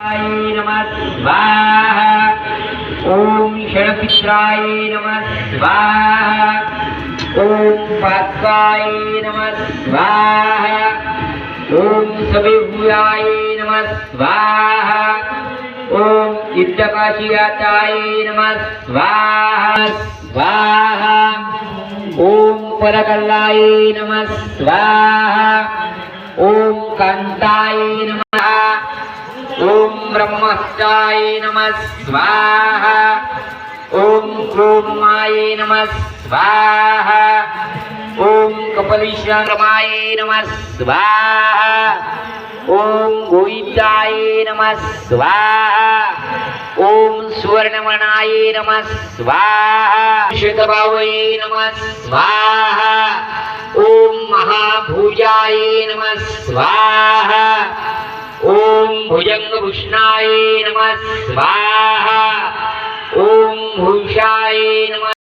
नमः स्वाहा। ओम षडपित्राय नमः स्वाहा। ओम पात्वाय नमः स्वाहा। ओम सविभूयाय नमः स्वाहा। ओम चित्तकाशियाताय नमः स्वाहा स्वाहा। ओम परकल्लाय नमः स्वाहा। ओम कांताय नमः। ओम ब्रह्मस्ताय नमः स्वाहा। ओम क्रोमाय नमः स्वाहा। ओम कपलिश्रमाय नमः स्वाहा। ओम गोविंदाय नमः स्वाहा। ओम सुवर्णमणाय नमः स्वाहा। शतभावये नमः स्वाहा। ओम महाभुजाय नमः स्वाहा। ओम भुजंगभूषणाय नमः स्वाहा। ओम भूषाय नमः